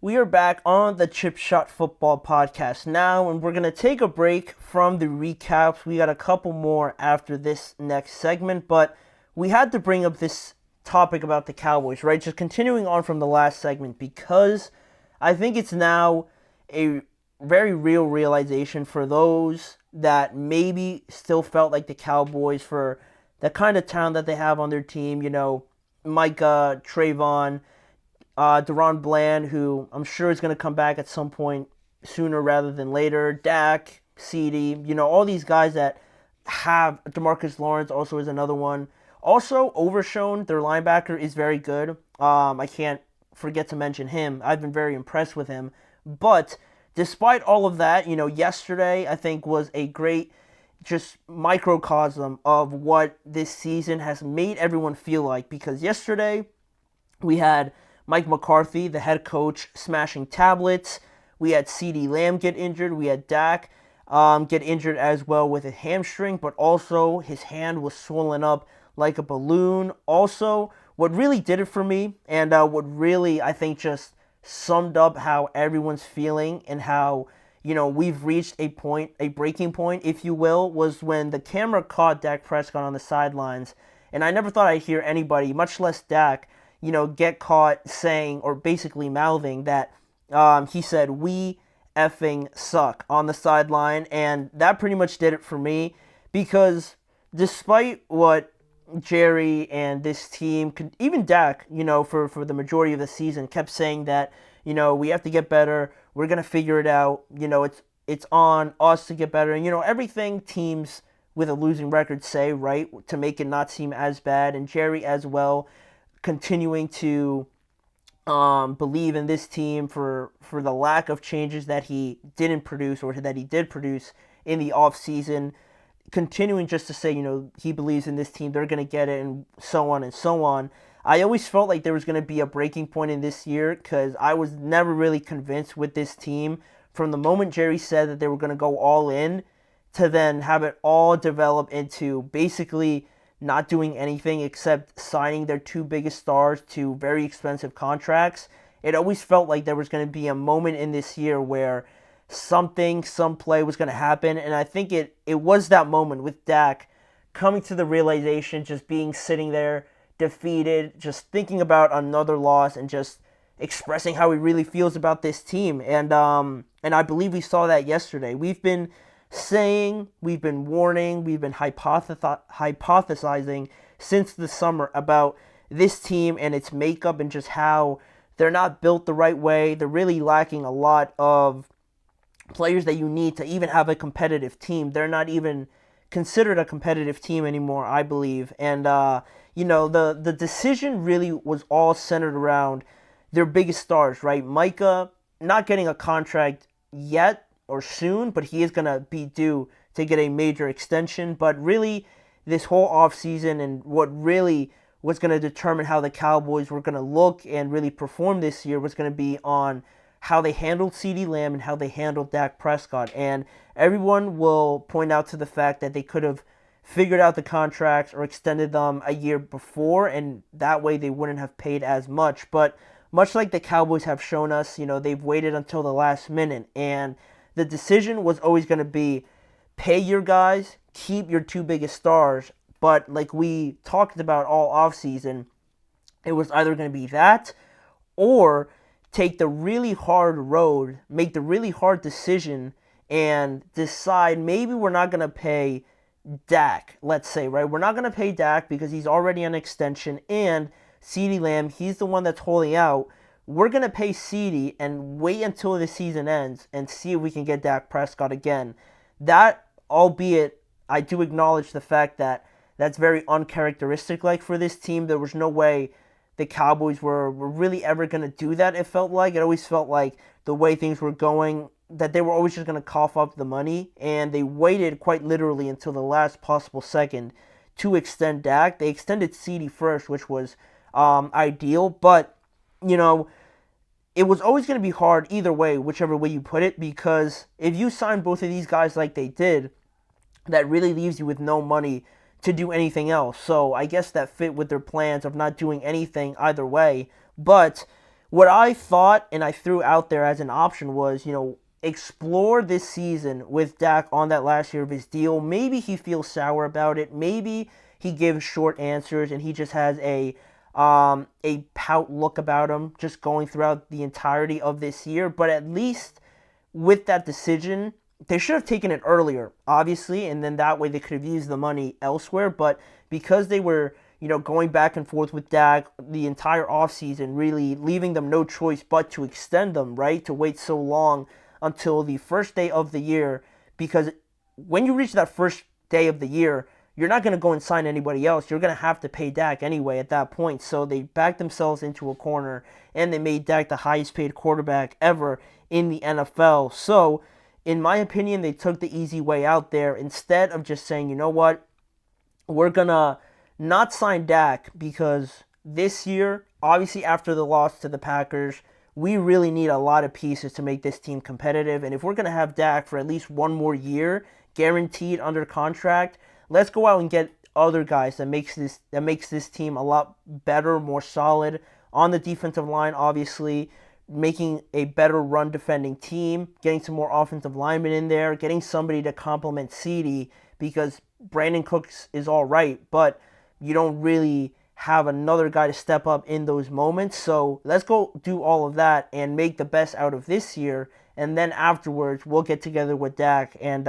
We are back on the Chip Shot Football Podcast now, and we're going to take a break from the recaps. We got a couple more after this next segment, but we had to bring up this topic about the Cowboys, right? Just continuing on from the last segment, because I think it's now a very real realization for those that maybe still felt like the Cowboys, for the kind of talent that they have on their team, Micah, Trayvon, Deron Bland, who I'm sure is going to come back at some point sooner rather than later. Dak, CD, all these guys that have Demarcus Lawrence also is another one. Also, Overshown, their linebacker, is very good. I can't forget to mention him. I've been very impressed with him. But despite all of that, yesterday I think was a great just microcosm of what this season has made everyone feel like. Because yesterday we had Mike McCarthy, the head coach, smashing tablets. We had CeeDee Lamb get injured. We had Dak get injured as well with a hamstring, but also his hand was swollen up like a balloon. Also, what really did it for me, and what really, I think, just summed up how everyone's feeling and how, we've reached a breaking point, if you will, was when the camera caught Dak Prescott on the sidelines. And I never thought I'd hear anybody, much less Dak, get caught saying or basically mouthing that he said, "We effing suck" on the sideline. And that pretty much did it for me, because despite what Jerry and this team, even Dak, for the majority of the season, kept saying that, we have to get better. We're going to figure it out. It's on us to get better. And, everything teams with a losing record say, right, to make it not seem as bad. And Jerry as well, continuing to believe in this team for the lack of changes that he didn't produce or that he did produce in the offseason, continuing just to say, he believes in this team, they're going to get it, and so on and so on. I always felt like there was going to be a breaking point in this year, because I was never really convinced with this team from the moment Jerry said that they were going to go all in to then have it all develop into basically not doing anything except signing their two biggest stars to very expensive contracts. It always felt like there was going to be a moment in this year where some play was going to happen. And I think it was that moment with Dak coming to the realization, just being sitting there defeated, just thinking about another loss and just expressing how he really feels about this team. And I believe we saw that yesterday. We've been saying, we've been warning, we've been hypothesizing since the summer about this team and its makeup and just how they're not built the right way. They're really lacking a lot of players that you need to even have a competitive team. They're not even considered a competitive team anymore, I believe. And, the decision really was all centered around their biggest stars, right? Micah not getting a contract yet or soon, but he is going to be due to get a major extension. But really, this whole offseason and what really was going to determine how the Cowboys were going to look and really perform this year was going to be on how they handled CeeDee Lamb and how they handled Dak Prescott. And everyone will point out to the fact that they could have figured out the contracts or extended them a year before, and that way they wouldn't have paid as much. But much like the Cowboys have shown us, they've waited until the last minute, and the decision was always going to be pay your guys, keep your two biggest stars. But like we talked about all offseason, it was either going to be that or take the really hard road, make the really hard decision, and decide maybe we're not going to pay Dak, let's say, right? We're not going to pay Dak because he's already on extension, and CeeDee Lamb, he's the one that's holding out. We're going to pay CeeDee and wait until the season ends and see if we can get Dak Prescott again. That, albeit, I do acknowledge the fact that that's very uncharacteristic like for this team. There was no way the Cowboys were really ever going to do that, it felt like. It always felt like the way things were going, that they were always just going to cough up the money, and they waited quite literally until the last possible second to extend Dak. They extended CeeDee first, which was ideal, but, it was always going to be hard either way, whichever way you put it, because if you sign both of these guys like they did, that really leaves you with no money to do anything else. So I guess that fit with their plans of not doing anything either way. But what I thought and I threw out there as an option was, explore this season with Dak on that last year of his deal. Maybe he feels sour about it. Maybe he gives short answers and he just has a pout look about him just going throughout the entirety of this year. But at least with that decision, they should have taken it earlier, obviously, and then that way they could have used the money elsewhere. But because they were, going back and forth with Dak the entire offseason, really leaving them no choice but to extend them, right? To wait so long until the first day of the year, because when you reach that first day of the year, you're not going to go and sign anybody else. You're going to have to pay Dak anyway at that point. So they backed themselves into a corner, and they made Dak the highest paid quarterback ever in the NFL. So, in my opinion, they took the easy way out there instead of just saying, you know what, we're going to not sign Dak because this year, obviously after the loss to the Packers, we really need a lot of pieces to make this team competitive. And if we're going to have Dak for at least one more year, guaranteed under contract, let's go out and get other guys that makes this team a lot better, more solid on the defensive line, obviously, making a better run defending team, getting some more offensive linemen in there, getting somebody to complement CeeDee, because Brandin Cooks is all right, but you don't really have another guy to step up in those moments. So let's go do all of that and make the best out of this year. And then afterwards, we'll get together with Dak and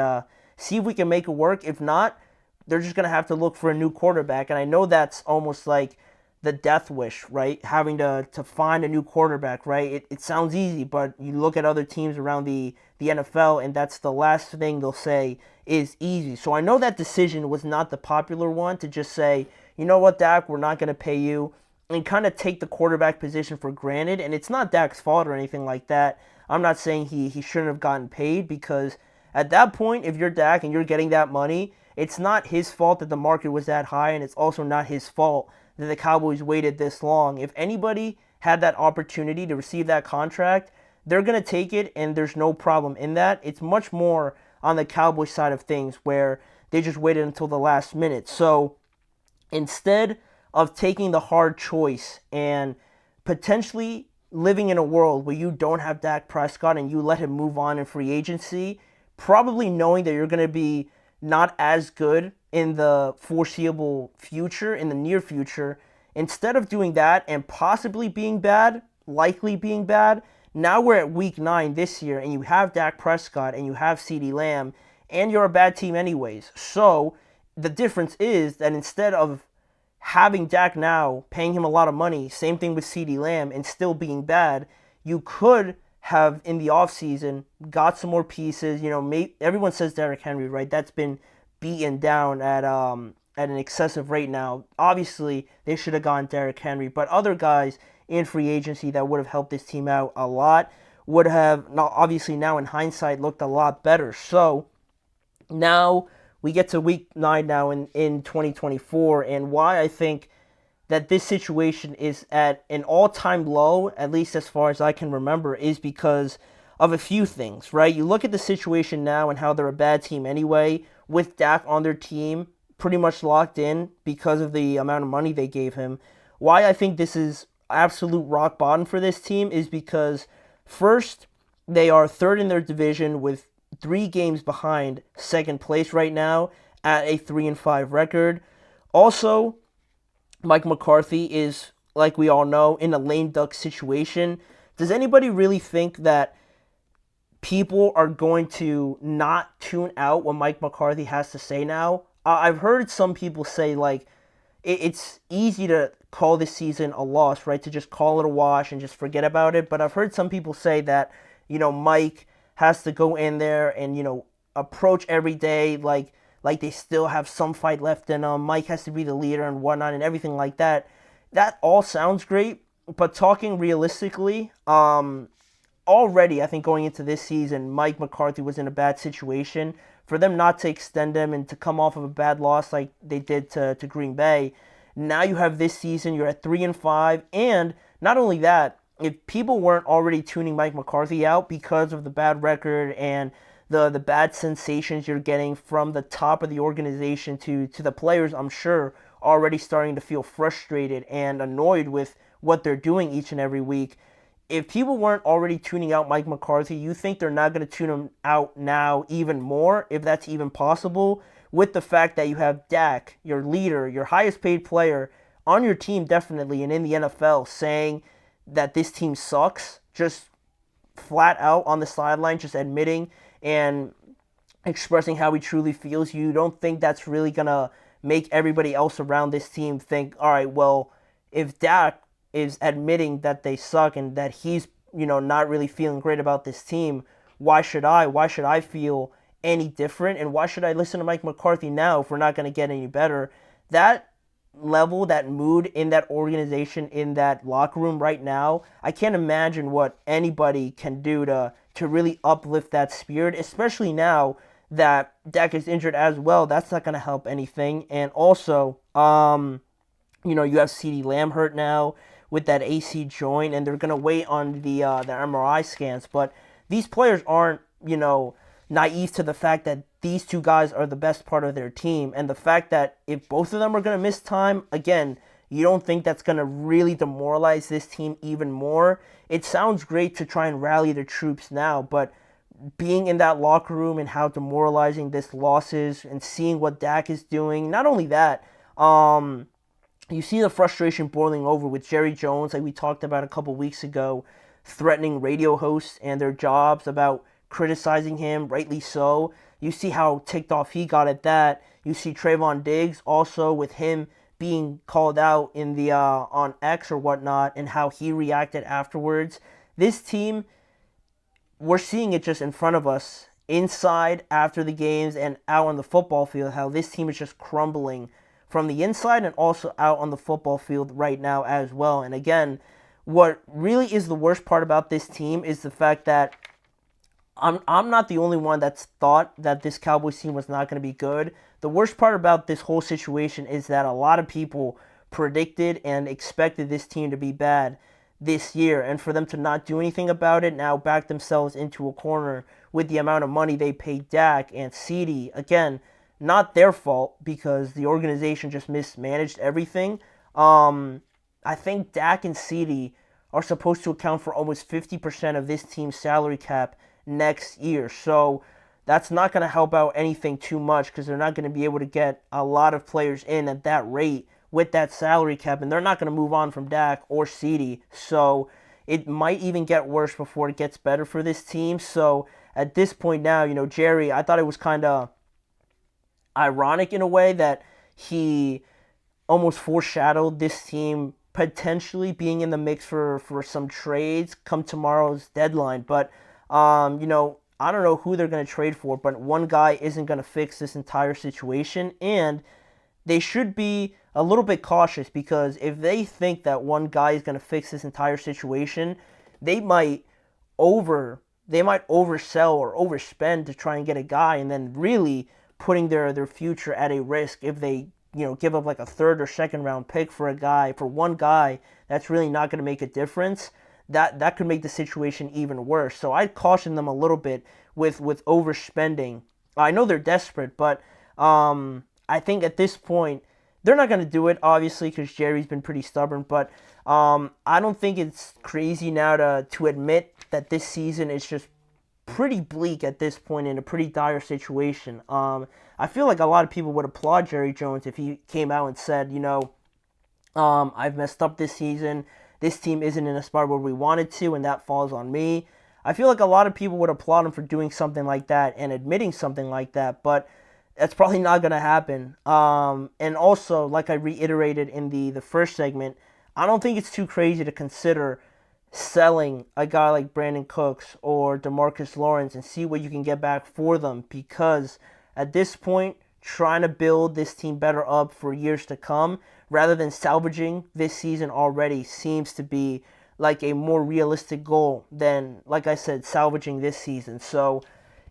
see if we can make it work. If not, they're just going to have to look for a new quarterback. And I know that's almost like the death wish, right? Having to find a new quarterback, right? It sounds easy, but you look at other teams around the NFL, and that's the last thing they'll say is easy. So I know that decision was not the popular one to just say, you know what, Dak, we're not going to pay you, and kind of take the quarterback position for granted. And it's not Dak's fault or anything like that. I'm not saying he shouldn't have gotten paid, because at that point, if you're Dak and you're getting that money, it's not his fault that the market was that high, and it's also not his fault that the Cowboys waited this long. If anybody had that opportunity to receive that contract, they're going to take it, and there's no problem in that. It's much more on the Cowboys side of things where they just waited until the last minute. So instead of taking the hard choice and potentially living in a world where you don't have Dak Prescott and you let him move on in free agency, probably knowing that you're going to be not as good in the foreseeable future, in the near future, instead of doing that and possibly being bad, likely being bad, now we're at week 9 this year and you have Dak Prescott and you have CeeDee Lamb and you're a bad team anyways. So the difference is that instead of having Dak now, paying him a lot of money, same thing with CeeDee Lamb, and still being bad, you could have in the offseason got some more pieces. Everyone says Derrick Henry, right? That's been beaten down at an excessive rate now. Obviously, they should have gone Derrick Henry, but other guys in free agency that would have helped this team out a lot would have, obviously now in hindsight, looked a lot better. So now we get to week 9 now in 2024, and why I think that this situation is at an all-time low, at least as far as I can remember, is because of a few things, right? You look at the situation now and how they're a bad team anyway, with Dak on their team, pretty much locked in because of the amount of money they gave him. Why I think this is absolute rock bottom for this team is because, first, they are third in their division with 3 games behind second place right now at a 3-5 record. Also, Mike McCarthy is, like we all know, in a lame duck situation. Does anybody really think that people are going to not tune out what Mike McCarthy has to say now? I've heard some people say, like, it's easy to call this season a loss, right? To just call it a wash and just forget about it. But I've heard some people say that, Mike has to go in there and, approach every day like they still have some fight left in them. Mike has to be the leader and whatnot and everything like that. That all sounds great, but talking realistically, already I think going into this season, Mike McCarthy was in a bad situation. For them not to extend him and to come off of a bad loss like they did to Green Bay, now you have this season, you're at 3-5, and not only that, if people weren't already tuning Mike McCarthy out because of the bad record and the bad sensations you're getting from the top of the organization to the players, I'm sure, already starting to feel frustrated and annoyed with what they're doing each and every week, if people weren't already tuning out Mike McCarthy, you think they're not going to tune him out now even more, if that's even possible, with the fact that you have Dak, your leader, your highest paid player on your team definitely and in the NFL, saying that this team sucks, just flat out on the sideline, just admitting and expressing how he truly feels. You don't think that's really going to make everybody else around this team think, all right, well, if Dak is admitting that they suck and that he's, not really feeling great about this team, why should I? Why should I feel any different? And why should I listen to Mike McCarthy now if we're not going to get any better? That level, that mood in that organization, in that locker room right now, I can't imagine what anybody can do to really uplift that spirit, especially now that Dak is injured as well. That's not going to help anything. And also, you have CeeDee Lamb hurt now with that AC joint, and they're going to wait on the MRI scans. But these players aren't, naive to the fact that these two guys are the best part of their team. And the fact that if both of them are going to miss time, again, you don't think that's going to really demoralize this team even more. It sounds great to try and rally the troops now, but being in that locker room and how demoralizing this loss is and seeing what Dak is doing, not only that, you see the frustration boiling over with Jerry Jones, like we talked about a couple weeks ago, threatening radio hosts and their jobs about criticizing him, rightly so. You see how ticked off he got at that. You see Trayvon Diggs also with him being called out in the on X or whatnot, and how he reacted afterwards. This team, we're seeing it just in front of us, inside after the games and out on the football field, how this team is just crumbling from the inside and also out on the football field right now as well. And again, what really is the worst part about this team is the fact that I'm not the only one that's thought that this Cowboys team was not going to be good. The worst part about this whole situation is that a lot of people predicted and expected this team to be bad this year, and for them to not do anything about it, now back themselves into a corner with the amount of money they paid Dak and CeeDee. Again, not their fault because the organization just mismanaged everything. I think Dak and CeeDee are supposed to account for almost 50% of this team's salary cap next year. So that's not going to help out anything too much because they're not going to be able to get a lot of players in at that rate with that salary cap, and they're not going to move on from Dak or CeeDee. So it might even get worse before it gets better for this team. So at this point now, Jerry, I thought it was kind of ironic in a way that he almost foreshadowed this team potentially being in the mix for some trades come tomorrow's deadline. But I don't know who they're going to trade for, but one guy isn't going to fix this entire situation, and they should be a little bit cautious because if they think that one guy is going to fix this entire situation, they might oversell or overspend to try and get a guy, and then really putting their future at a risk if they give up like a third or second round pick for one guy that's really not going to make a difference. That could make the situation even worse. So I'd caution them a little bit with overspending. I know they're desperate, but I think at this point they're not going to do it, obviously, because Jerry's been pretty stubborn. But I don't think it's crazy now to admit that this season is just pretty bleak at this point, in a pretty dire situation. I feel like a lot of people would applaud Jerry Jones if he came out and said, I've messed up this season. This team isn't in a spot where we wanted to, and that falls on me. I feel like a lot of people would applaud him for doing something like that and admitting something like that, but that's probably not going to happen. And also, like I reiterated in the first segment, I don't think it's too crazy to consider selling a guy like Brandin Cooks or DeMarcus Lawrence and see what you can get back for them, because at this point, trying to build this team better up for years to come rather than salvaging this season already seems to be like a more realistic goal than, like I said, salvaging this season. So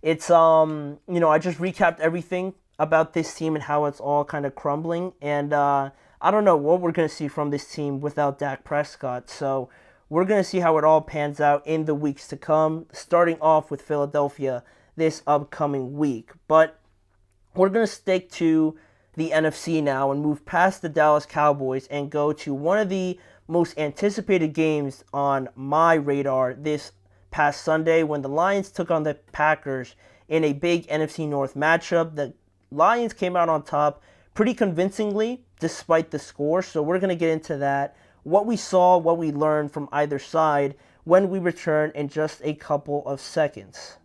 it's I just recapped everything about this team and how it's all kind of crumbling, and I don't know what we're going to see from this team without Dak Prescott. So we're going to see how it all pans out in the weeks to come, starting off with Philadelphia this upcoming week. But we're going to stick to the NFC now and move past the Dallas Cowboys and go to one of the most anticipated games on my radar this past Sunday when the Lions took on the Packers in a big NFC North matchup. The Lions came out on top pretty convincingly despite the score, so we're going to get into that, what we saw, what we learned from either side when we return in just a couple of seconds.